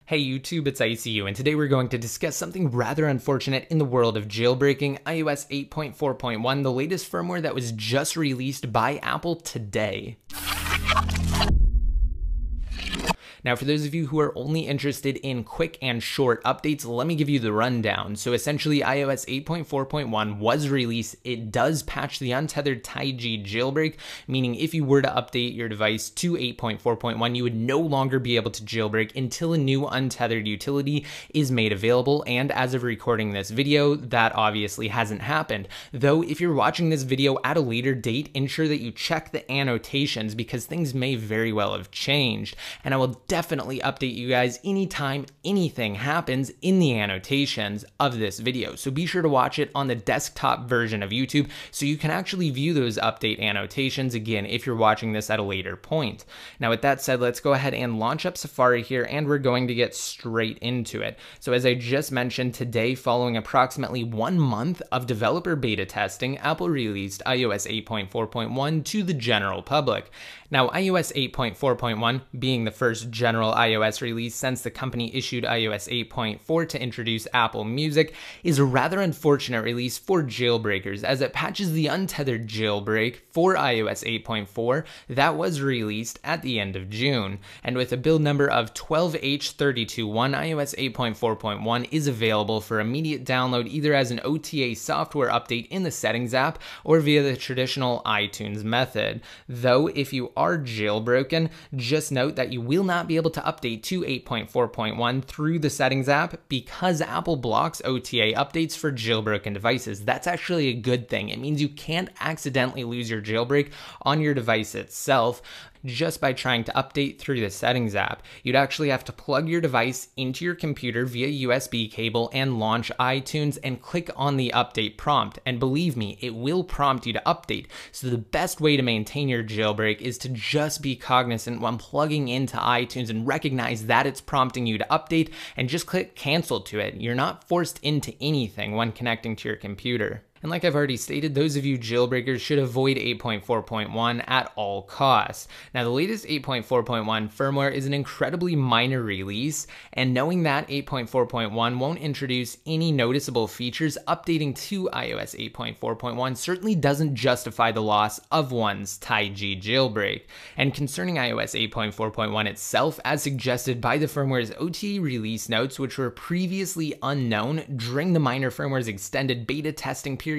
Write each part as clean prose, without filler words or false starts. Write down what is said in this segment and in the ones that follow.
Hey YouTube, it's ICU, and today we're going to discuss something rather unfortunate in the world of jailbreaking iOS 8.4.1, the latest firmware that was just released by Apple today. Now, for those of you who are only interested in quick and short updates, let me give you the rundown. So essentially, iOS 8.4.1 was released. It does patch the untethered TaiG jailbreak, meaning if you were to update your device to 8.4.1, you would no longer be able to jailbreak until a new untethered utility is made available. And as of recording this video, that obviously hasn't happened. Though, if you're watching this video at a later date, ensure that you check the annotations because things may very well have changed. And I will definitely update you guys anytime anything happens in the annotations of this video. So be sure to watch it on the desktop version of YouTube so you can actually view those update annotations again if you're watching this at a later point. Now, with that said, let's go ahead and launch up Safari here, and we're going to get straight into it. So as I just mentioned, today, following approximately 1 month of developer beta testing, Apple released iOS 8.4.1 to the general public. Now, iOS 8.4.1 being the first general iOS release since the company issued iOS 8.4 to introduce Apple Music, is a rather unfortunate release for jailbreakers as it patches the untethered jailbreak for iOS 8.4 that was released at the end of June. And with a build number of 12H321, iOS 8.4.1 is available for immediate download either as an OTA software update in the Settings app or via the traditional iTunes method. Though, if you are jailbroken, just note that you will not be able to update to 8.4.1 through the Settings app because Apple blocks OTA updates for jailbroken devices. That's actually a good thing. It means you can't accidentally lose your jailbreak on your device itself just by trying to update through the Settings app. You'd actually have to plug your device into your computer via USB cable and launch iTunes and click on the update prompt. And believe me, it will prompt you to update. So the best way to maintain your jailbreak is to just be cognizant when plugging into iTunes and recognize that it's prompting you to update and just click cancel to it. You're not forced into anything when connecting to your computer. And like I've already stated, those of you jailbreakers should avoid 8.4.1 at all costs. Now, the latest 8.4.1 firmware is an incredibly minor release, and knowing that 8.4.1 won't introduce any noticeable features, updating to iOS 8.4.1 certainly doesn't justify the loss of one's TaiG jailbreak. And concerning iOS 8.4.1 itself, as suggested by the firmware's OTA release notes, which were previously unknown during the minor firmware's extended beta testing period,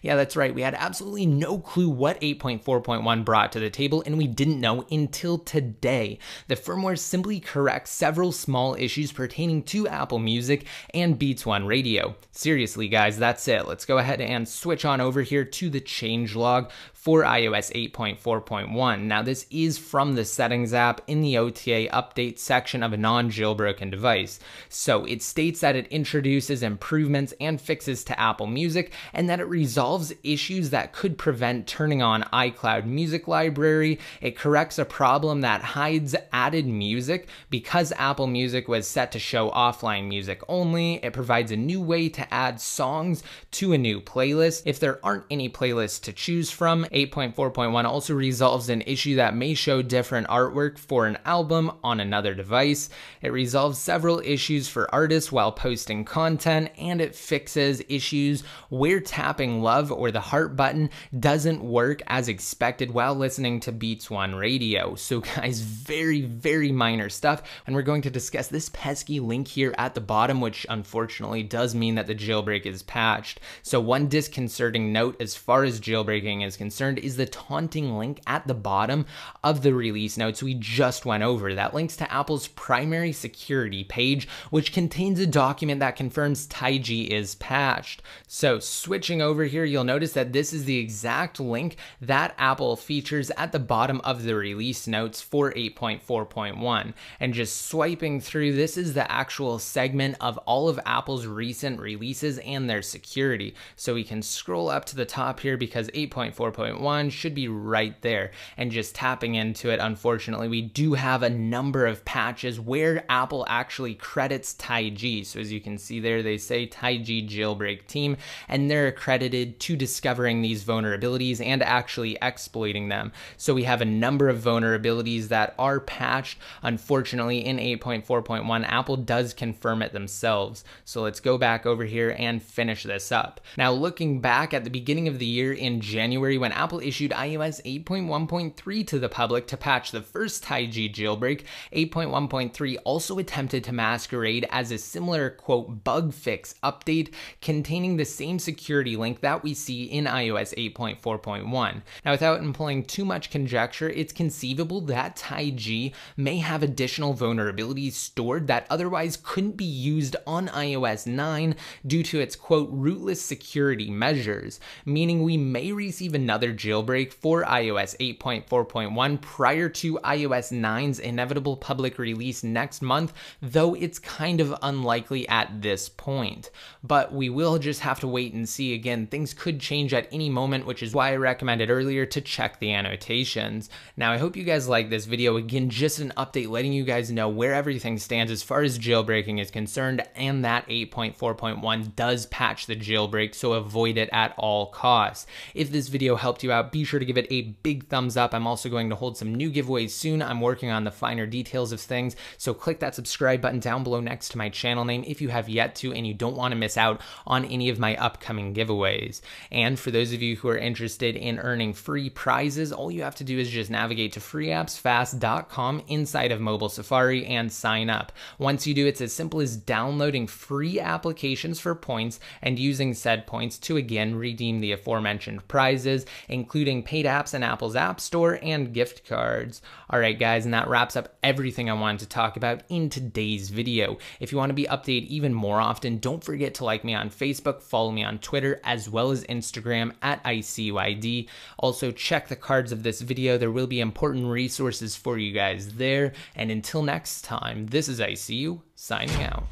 yeah, that's right, we had absolutely no clue what 8.4.1 brought to the table, and we didn't know until today. The firmware simply corrects several small issues pertaining to Apple Music and Beats One Radio. Seriously, guys, that's it. Let's go ahead and switch on over here to the changelog for iOS 8.4.1. Now, this is from the Settings app in the OTA update section of a non-jailbroken device. So it states that it introduces improvements and fixes to Apple Music, and that it resolves issues that could prevent turning on iCloud Music Library. It corrects a problem that hides added music because Apple Music was set to show offline music only. It provides a new way to add songs to a new playlist if there aren't any playlists to choose from. 8.4.1 also resolves an issue that may show different artwork for an album on another device. It resolves several issues for artists while posting content, and it fixes issues where tapping love or the heart button doesn't work as expected while listening to Beats One Radio. So guys, very, very minor stuff, and we're going to discuss this pesky link here at the bottom, which unfortunately does mean that the jailbreak is patched. So one disconcerting note as far as jailbreaking is concerned is the taunting link at the bottom of the release notes we just went over. That links to Apple's primary security page, which contains a document that confirms TaiG is patched. So switching over here, you'll notice that this is the exact link that Apple features at the bottom of the release notes for 8.4.1. And just swiping through, this is the actual segment of all of Apple's recent releases and their security. So we can scroll up to the top here because 8.4.1 should be right there. And just tapping into it, unfortunately, we do have a number of patches where Apple actually credits TaiG. So as you can see there, they say TaiG Jailbreak Team, and they're credited to discovering these vulnerabilities and actually exploiting them. So we have a number of vulnerabilities that are patched. Unfortunately, in 8.4.1, Apple does confirm it themselves. So let's go back over here and finish this up. Now, looking back at the beginning of the year in January, when Apple issued iOS 8.1.3 to the public to patch the first TaiG jailbreak, 8.1.3 also attempted to masquerade as a similar, quote, bug fix update containing the same security link that we see in iOS 8.4.1. Now, without employing too much conjecture, it's conceivable that TaiG may have additional vulnerabilities stored that otherwise couldn't be used on iOS 9 due to its, quote, rootless security measures, meaning we may receive another jailbreak for iOS 8.4.1 prior to iOS 9's inevitable public release next month, though it's kind of unlikely at this point. But we will just have to wait and see. Again, things could change at any moment, which is why I recommended earlier to check the annotations. Now, I hope you guys like this video. Again, just an update letting you guys know where everything stands as far as jailbreaking is concerned, and that 8.4.1 does patch the jailbreak, so avoid it at all costs. If this video helped you out, be sure to give it a big thumbs up. I'm also going to hold some new giveaways soon. I'm working on the finer details of things, so click that subscribe button down below next to my channel name if you have yet to and you don't want to miss out on any of my upcoming giveaways. And for those of you who are interested in earning free prizes, all you have to do is just navigate to freeappsfast.com inside of mobile Safari and sign up. Once you do, it's as simple as downloading free applications for points and using said points to again redeem the aforementioned prizes, including paid apps in Apple's App Store and gift cards. Alright guys, and that wraps up everything I wanted to talk about in today's video. If you want to be updated even more often, don't forget to like me on Facebook, follow me on Twitter, as well as Instagram at ICUID. Also, check the cards of this video. There will be important resources for you guys there. And until next time, this is ICU signing out.